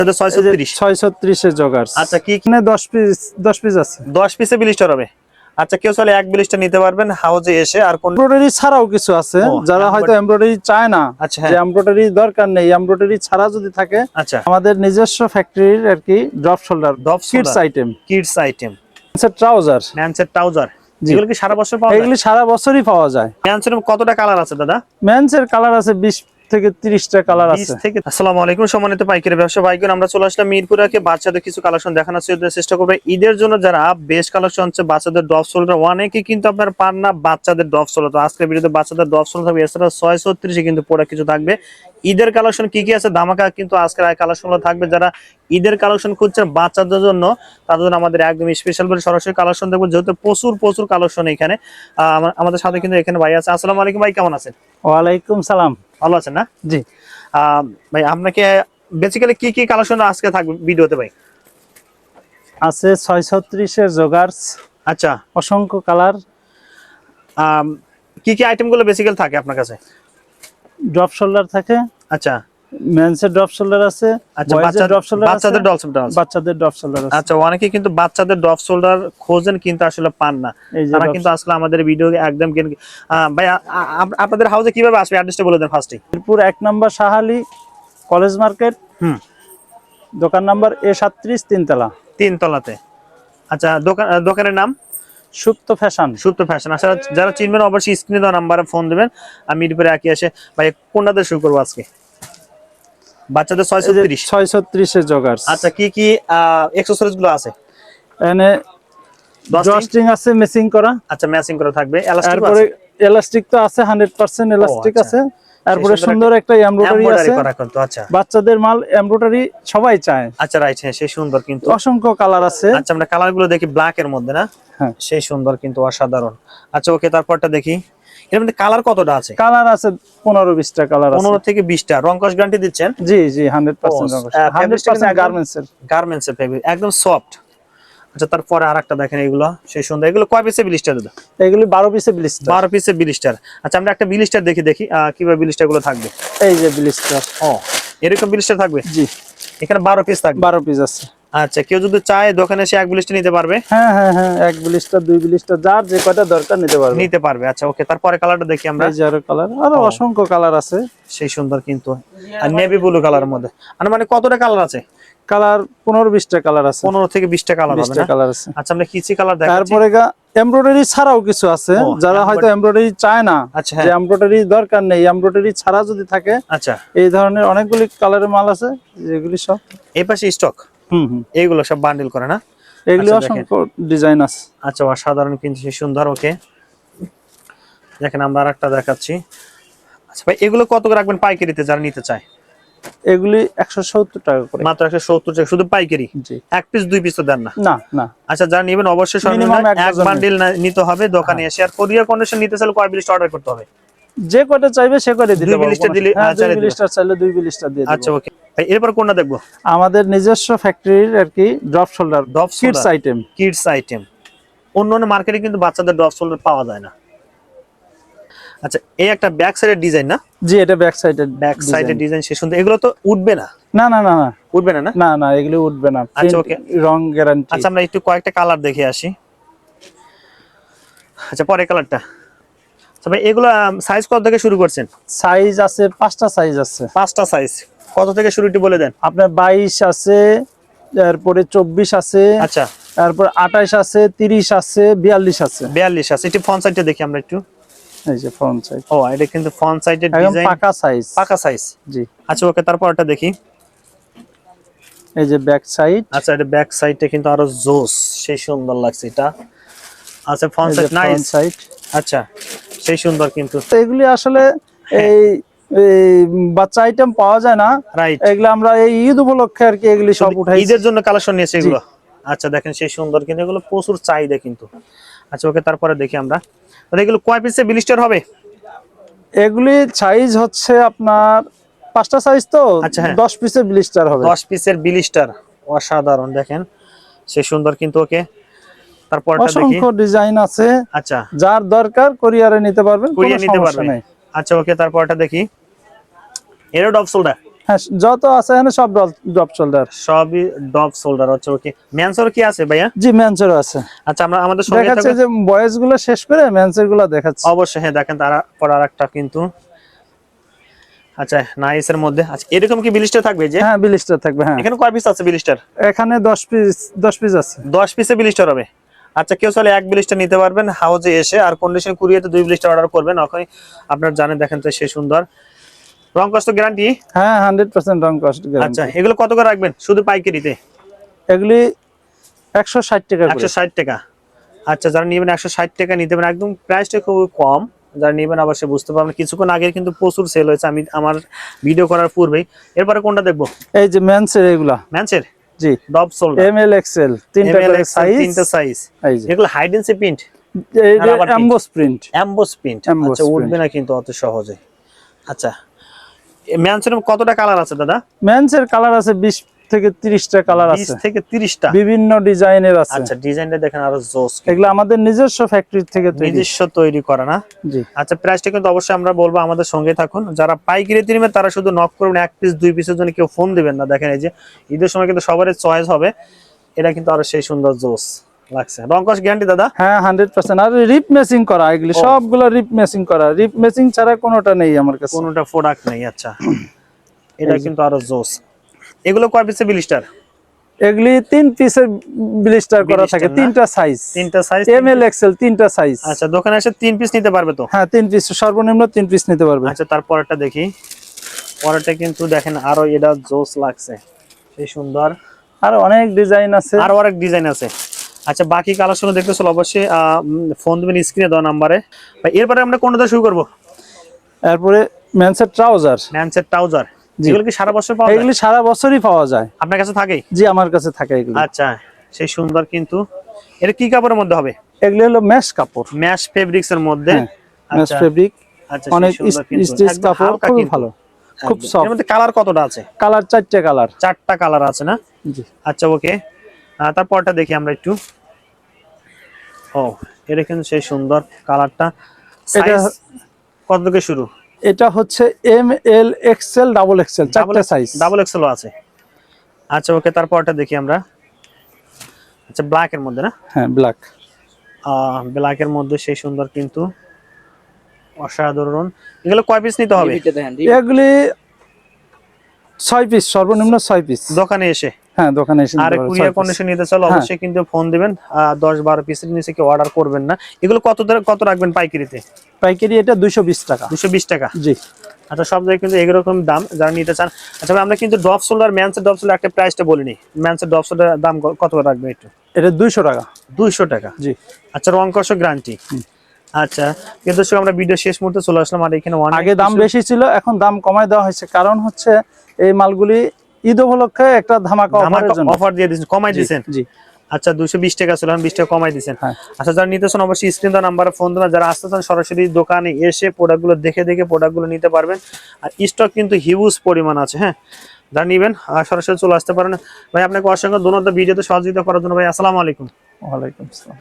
630 এর জগার্স। আচ্ছা কি এখানে 10 পিস আছে। 10 পিসে ব্লিস্টার হবে। আচ্ছা কেউ চাইলে এক ব্লিস্টার নিতে পারবেন হাউজে এসে। আর কোন এমব্রয়ডারি ছাড়াও কিছু আছে, যারা হয়তো এমব্রয়ডারি চায় না, আচ্ছা যে এমব্রয়ডারি দরকার নেই, এমব্রয়ডারি ছাড়া যদি থাকে, আচ্ছা আমাদের নিজস্ব ফ্যাক্টরির আর কি drop shoulder kids item. Kids item, মেন্সের ট্রাউজার, মেন্সের ট্রাউজার, এগুলো কি সারা বছর পাওয়া যায়? এগুলি সারা বছরই পাওয়া যায়। মেন্সের কতটা কালার আছে দাদা? মেন্সের কালার আছে 20 থেকে 30টা কালার আছে। আসসালামু আলাইকুম সম্মানিত পাইকারি ব্যবসা ভাইগণ, আমরা চলে আসলাম মিরপুরে বাচ্চাদের কিছু কালেকশন দেখানোর চেষ্টা করবো ঈদের জন্য। যারা বেশ কালেকশন হচ্ছে বাচ্চাদের ড্রপ শোল্ডার, অনেকে কিন্তু আপনার পান না বাচ্চাদের ড্রপ শোল্ডার। তো আজকের ভিডিওতে বাচ্চাদের ড্রপ শোল্ডার থাকবে, এছাড়া 630 কিন্তু পরে কিছু থাকবে। ঈদের কালেকশন কি কি আছে ধামাকা কিন্তু আজকের কালেকশন থাকবে। যারা ঈদের কালেকশন খুঁজছেন বাচ্চাদের জন্য, তাদের জন্য আমাদের একদম স্পেশাল করে সরাসরি কালেকশন দেখবো, যেহেতু প্রচুর কালেকশন এখানে। আমাদের সাথে কিন্তু এখানে ভাই আছে। আসসালামু আলাইকুম ভাই, কেমন আছেন? ওয়ালাইকুম সালাম, ভালো আছেন না? জি ভাই, আপনাকে বেসিক্যালি কি কি কালেকশন আজকে থাকবে ভিডিওতে ভাই? আছে 630 এর জগার্স। আচ্ছা, অসংখ্য কালার। কি কি আইটেম গুলো বেসিক্যালি থাকে আপনার কাছে? ড্রপ শোল্ডার থাকে। আচ্ছা, মেন্সের ড্রপ শোল্ডার আছে, আচ্ছা, বয়েজের ড্রপ শোল্ডার আছে, বাচ্চাদের ড্রপ শোল্ডার আছে, বাচ্চাদের ড্রপ শোল্ডার আছে। আচ্ছা, অনেকে কিন্তু বাচ্চাদের ড্রপ শোল্ডার খোঁজেন কিন্তু আসলে পান না, তারা কিন্তু আসলে আমাদের ভিডিও একদম ভাই আপনাদের হাউসে কিভাবে আসবে অ্যাড্রেসটা বলে দেন ফার্স্টে। মিরপুর 1 নম্বর শাহালি কলেজ মার্কেট, দোকান নাম্বার A37, 3 তলাতে। আচ্ছা, দোকানের নাম সুপ্ত ফ্যাশন। আচ্ছা, যারা চিনবেন অবশ্যই স্ক্রিনে দেওয়া নাম্বারে ফোন দিবেন। আমি মিরপুরে একই আসে। ভাই কোনটাতে শুরু করবো আজকে? বাচ্চাদের 630 এর জগার্স। আচ্ছা, কি কি অ্যাকসেসরিজ গুলো আছে? এখানে ড্রস্টিং আছে ম্যাচিং করা। আচ্ছা, ম্যাচিং করা থাকবে। এলাস্টিক তারপরে আছে? এলাস্টিক তো আছে, 100% এলাস্টিক আছে। তারপরে সুন্দর একটা এমব্রয়ডারি আছে। আচ্ছা, বাচ্চাদের মাল এমব্রয়ডারি সবাই চায়। আচ্ছা, রাইট, হ্যাঁ সেই সুন্দর কিন্তু অসংখ্য কালার আছে। আচ্ছা, আমরা কালার গুলো দেখি ব্ল্যাক এর মধ্যে না? হ্যাঁ, সেই সুন্দর কিন্তু অসাধারণ। আচ্ছা, ওকে, তারপরটা দেখি। এর মধ্যে কালার কতটা আছে? কালার আছে 15-20টা কালার আছে। 15 থেকে 20টা। রং কস গ্যারান্টি দিচ্ছেন? জি জি, 100% রং কস। 100% গার্মেন্টস এর ফেব্রিক, একদম সফট। আচ্ছা, তারপরে আরেকটা দেখেন, এগুলো সেই সুন্দর। এগুলো কয় পিসে ব্লিস্টার দাদা? এগুলি 12 পিসে ব্লিস্টার। 12 পিসে ব্লিস্টার। আচ্ছা, আমরা একটা ব্লিস্টার দেখি কিভাবে ব্লিস্টার গুলো থাকবে। এই যে ব্লিস্টার। ও, এরকম ব্লিস্টার থাকবে? জি, এখানে 12 পিস থাকবে। 12 পিস আছে। আচ্ছা, কেউ যদি চায় দোকানে এসে এক ব্লিস্টার নিতে পারবে? হ্যাঁ হ্যাঁ হ্যাঁ, এক ব্লিস্টার, 2 ব্লিস্টার, যার যে কয়টা দরকার নিতে পারবে। আচ্ছা, ওকে, তারপরে কালারটা দেখি আমরা। এই যে আরো কালার, আরো অসংখ্য কালার আছে। সেই সুন্দর কিন্তু, আর নেভি ব্লু কালারের মধ্যে। মানে কতটা কালার আছে? কালার 15-20টা কালার আছে। 15 থেকে 20টা কালার হবে না? কালার আছে। আচ্ছা, আমরা কিচি কালার দেখাচ্ছি। তারপরে এমব্রয়ডারি ছাড়াও কিছু আছে, যারা হয়তো এমব্রয়ডারি চায় না, আচ্ছা, যে এমব্রয়ডারি দরকার নেই, এমব্রয়ডারি ছাড়া যদি থাকে, আচ্ছা, এই ধরনের অনেকগুলি কালারের মাল আছে, যেগুলি সব এই পাশে স্টক। এইগুলো সব বান্ডিল করে না? এগুলি অসংখ্য ডিজাইন আছে। আচ্ছা, অসাধারণ কিন্তু, সেই সুন্দর। ওকে, দেখেন আমরা আরেকটা দেখাচ্ছি। আচ্ছা ভাই, এগুলো কত করে রাখবেন পাইকারিতে যারা নিতে চায়? এগুলি 170 টাকা করে। মাত্র 170 টাকা শুধু পাইকারি? জি। এক পিস 2 পিস তো দেন না? না না। আচ্ছা, যারা নেবেন অবশ্যই সর্বনিম্ন এক বান্ডিল নিতে হবে দোকানে এসে। আর কোরিয়ার কন্ডিশন নিতে চাইলে কয় ব্লিস্টার অর্ডার করতে হবে? যে কয়টা চাইবে সে কয়টা দিতে পারবো। 2 ব্লিস্টার দিলে? আচ্ছা, 2 ব্লিস্টার চাইলে 2 ব্লিস্টার দিয়ে দেব। আচ্ছা, ওকে ভাই, এরপর কোনটা দেখবো? আমাদের নিজস্ব ফ্যাক্টরির আর কি drop shoulder kids item. Kids item অন্য মার্কেটে কিন্তু বাচ্চাদের ড্রপ শোল্ডার পাওয়া যায় না। আচ্ছা, এই একটা ব্যাক সাইডের ডিজাইন না? জি, এটা ব্যাক সাইডের ডিজাইন সে সুন্দর। এগুলো তো উঠবে না? না না না না, উঠবে না? না না, এগুলো উঠবে না। আচ্ছা, ওকে, রং গ্যারান্টি। আচ্ছা, আমরা একটু কয়েকটা কালার দেখে আসি। আচ্ছা, পরে কালারটা। আচ্ছা ভাই, এগুলো সাইজ কত থেকে শুরু করছেন? সাইজ আছে 5টা সাইজ আছে। 5টা সাইজ কত থেকে শুরু একটু বলে দেন। আপনার 22 আছে, তারপরে 24 আছে, আচ্ছা, তারপর 28 আছে, 30 আছে, 42 আছে। 42 আছে। একটু ফ্রন্ট সাইডটা দেখি আমরা একটু। এই যে ফ্রন্ট সাইড। ও, এটা কিন্তু ফ্রন্ট সাইডের ডিজাইন, পাকা সাইজ। জি। আচ্ছা, ওকে, তারপরটা দেখি। এই যে ব্যাক সাইড। আচ্ছা, এটা ব্যাক সাইডটা কিন্তু আরো জোস, সেই সুন্দর লাগছে এটা। আচ্ছা, ফ্রন্ট সাইড নাইস। আচ্ছা, সেই সুন্দর কিন্তু। এগুলি আসলে এই বাচ্চা আইটেম পাওয়া যায় না, রাইট? এগুলো আমরা এই ঈদ উপলক্ষে আর কি এগুলি সব উঠাই, ঈদের জন্য কালেকশন নিয়েছি এগুলো। আচ্ছা, দেখেন সেই সুন্দর কিন্তু, এগুলো প্রচুর চাহিদা কিন্তু। আচ্ছা, ওকে, তারপরে দেখি আমরা। এগুলো কয় পিসে ব্লিস্টার হবে? এগুলি সাইজ হচ্ছে আপনার 5টা সাইজ তো। আচ্ছা, 10 পিসের ব্লিস্টার হবে। 10 পিসের ব্লিস্টার, অসাধারণ দেখেন সেই সুন্দর কিন্তু। ওকে, তারপরটা দেখি। অসংখ্য ডিজাইন আছে। আচ্ছা, যার দরকার কোরিয়ারে নিতে পারবেন, কোরিয়া নিতে পারবেন। আচ্ছা, ওকে, তারপরটা দেখি। এর ড্রপ শোল্ডার। হ্যাঁ যত আছে এখানে সব ড্রপ শোল্ডার। সবই ডব শোল্ডার হচ্ছে। ওকে, ম্যানসোর কি আছে ভাইয়া? জি মেন্সেরও আছে। আচ্ছা, আমরা আমাদের সঙ্গে দেখাচ্ছে যে বয়েজ গুলো শেষ করে মেন্সের গুলো দেখাচ্ছে। অবশ্যই হ্যাঁ, দেখেন তারপর আরেকটা কিন্তু। আচ্ছা, নাইসের মধ্যে। আচ্ছা, এরকম কি ব্লিস্টার থাকবে? যে হ্যাঁ ব্লিস্টার থাকবে। হ্যাঁ এখানে কয় পিস আছে ব্লিস্টার? এখানে 10 পিস আছে। 10 পিসে ব্লিস্টার হবে। আচ্ছা, কেউ চাইলে এক ব্লিস্টার নিতে পারবেন হাউজে এসে, আর কন্ডিশন কুরিয়াতে 2 ব্লিস্টার অর্ডার করবেন। ওখানে আপনার জানেন, দেখেন তো সে সুন্দর রং কষ্ট গ্যারান্টি। হ্যাঁ 100% রং কস্ট গ্যারান্টি। আচ্ছা, এগুলো কত করে রাখবেন শুধু পাইকারিতে? এগুলি 160 টাকা করে। 160 টাকা। আচ্ছা, যারা নেবেন 160 টাকা নিতে পারেন, একদম প্রাইসটা খুব কম। যারা নেবেন অবশ্যই বুঝতে পারবেন, কিছুক্ষণ আগে কিন্তু প্রচুর সেল হয়েছে আমি আমার ভিডিও করার পূর্বেই। এরপরে কোনটা দেখবো? এই যে মেন্সের এগুলা। ম্যানসের জি ডব সোল্ডার এম এল এক্সেল তিনটা করে সাইজ। তিনটা সাইজ। এই যে এগুলো হাইড এন্ড সি প্রিন্ট, এটা emboss print. Emboss print. Emboss আচ্ছা, উঠবে না কিন্তু অত সহজে। আচ্ছা, ম্যানসের কতটা কালার আছে দাদা? মেন্সের কালার আছে 20 থেকে 30টা কালার 20 আছে, থেকে 30টা বিভিন্ন ডিজাইনের আছে। আচ্ছা, ডিজাইনটা দেখেন আরো জোস। এগুলো আমাদের নিজস্ব ফ্যাক্টরি থেকে তৈরি। নিজস্ব তৈরি করা না? জি। আচ্ছা, প্রাইসটা কিন্তু অবশ্যই আমরা বলবো, আমাদের সঙ্গে থাকুন। যারা পাইকারি নেবেন তারা শুধু নক করবেন, 1 পিস 2 পিসের জন্য কেউ ফোন দিবেন না। দেখেন এই যে ঈদের সময় কিন্তু সবারই চয়েস হবে। এটা কিন্তু আরো সেই সুন্দর জোস লাগছে। রং কস গ্যারান্টি দাদা? হ্যাঁ 100%। আর রিপ মেসিং করা, এগুলি সবগুলো রিপ মেসিং করা। রিপ মেসিং ছাড়া কোনোটা নেই আমার কাছে, কোনোটা প্রোডাক্ট নেই। আচ্ছা, এটা কিন্তু আরো জোস। এগুলো কয় পিসে ব্লিস্টার? এগুলি 3 পিসের ব্লিস্টার করা থাকে, তিনটা সাইজ। তিনটা সাইজ এম এল এক্সেল তিনটা সাইজ। আচ্ছা, দোকানে এসে 3 পিস নিতে পারবে তো? হ্যাঁ 3 পিস, সর্বনিম্ন 3 পিস নিতে পারবে। আচ্ছা, তারপরটা দেখি। পরেরটা কিন্তু দেখেন আরো এটা জোস লাগছে, সেই সুন্দর। আর অনেক ডিজাইন আছে, আরো অনেক ডিজাইন আছে। আচ্ছা, বাকি কালেকশন দেখতে চলো অবশ্যই ফোন দিবেন স্ক্রিনে দেওয়া নাম্বারে। এরপরে আমরা কোনটা শুরু করব? এরপরে মেন্সের ট্রাউজার। ম্যানসের ট্রাউজার। এগুলো কি সারা বছর পাওয়া যায়? এগুলি সারা বছরই পাওয়া যায়। আপনার কাছে থাকে? জি আমার কাছে থাকে এগুলি। আচ্ছা, সেই সুন্দর কিন্তু। এটা কি কাপড়ের মধ্যে হবে? এগুলি হলো মেশ কাপড়, ম্যাশ ফেব্রিক্স এর মধ্যে। Mesh fabric. আচ্ছা, অনেক সেই সুন্দর কিন্তু। স্টিচ একদম কাপড়, হালকা খুব কিন্তু। ভালো, খুব একদম। সফট। এর মধ্যে কালার কতটা আছে? কালার 4টা কালার। 4টা কালার আছে না? জি। আচ্ছা, ওকে। তারপরটা দেখি আমরা একটু। ও, এটা কিন্তু সেই সুন্দর কালারটা। এটা সাইজ কত থেকে শুরু? এটা হচ্ছে M L XL double XL, 4টা সাইজ। ডাবল এক্সেলও আছে। আচ্ছা, ওকে। তারপরটা দেখি আমরা। আচ্ছা, ব্ল্যাক এর মধ্যে না? হ্যাঁ ব্ল্যাক। ব্ল্যাক এর মধ্যে সেই সুন্দর কিন্তু, অসাধারণ। এগুলো কয় পিস নিতে হবে? এগুলি 6 পিস, সর্বনিম্ন 6 পিস। দোকানে এসে? হ্যাঁ দোকানে এসে। আর কুরিয়ার কন্ডিশন নিতে চাইলে অবশ্যই কিন্তু ফোন দিবেন। 10-12 পিসের নিচে কেউ অর্ডার করবেন না। এগুলো কত রাখবেন পাইকারিতে? পাইকারি এটা 220 টাকা। 220 টাকা। জি। আচ্ছা, সব জায়গায় কিন্তু এরকম দাম যারা নিতে চান। আচ্ছা, আমরা কিন্তু ড্রপ শোল্ডার, ম্যানসের ড্রপ শোল্ডার একটা প্রাইসটা বলিনি। ম্যানসের ড্রপ শোল্ডার দাম কত করে রাখবেন একটু? এটা 200 টাকা। 200 টাকা। জি। আচ্ছা, রং কষক গ্যারান্টি। আচ্ছা, কিন্তু আমরা ভিডিও শেষ মুহূর্তে চলে আসলাম। আর এখানে আগে দাম বেশি ছিল, এখন দাম কমায় দেওয়া হয়েছে। কারণ হচ্ছে এই মালগুলি ঈদ উপলক্ষে একটা ধামাকা অফার দিয়ে দিয়েছেন, কমাই দিয়েছেন। জি। আচ্ছা, 220 টাকা ছিল, 20 টাকা কমাই দিয়েছেন। আচ্ছা, যারা নিতে চান অবশ্যই স্ক্রিন দেওয়া নাম্বারে ফোন দেবেন। যারা আসতে চান সরাসরি দোকানে এসে প্রোডাক্টগুলো দেখে প্রোডাক্টগুলো নিতে পারবেন। আর স্টক কিন্তু হিউজ পরিমাণ আছে। হ্যাঁ, যারা নিবেন সরাসরি চলে আসতে পারেন। ভাই, আপনাকে অসংখ্য ধন্যবাদ ভিডিওতে সহযোগিতা করার জন্য। ভাই, আসসালামু আলাইকুম। ওয়ালাইকুম আসসালাম।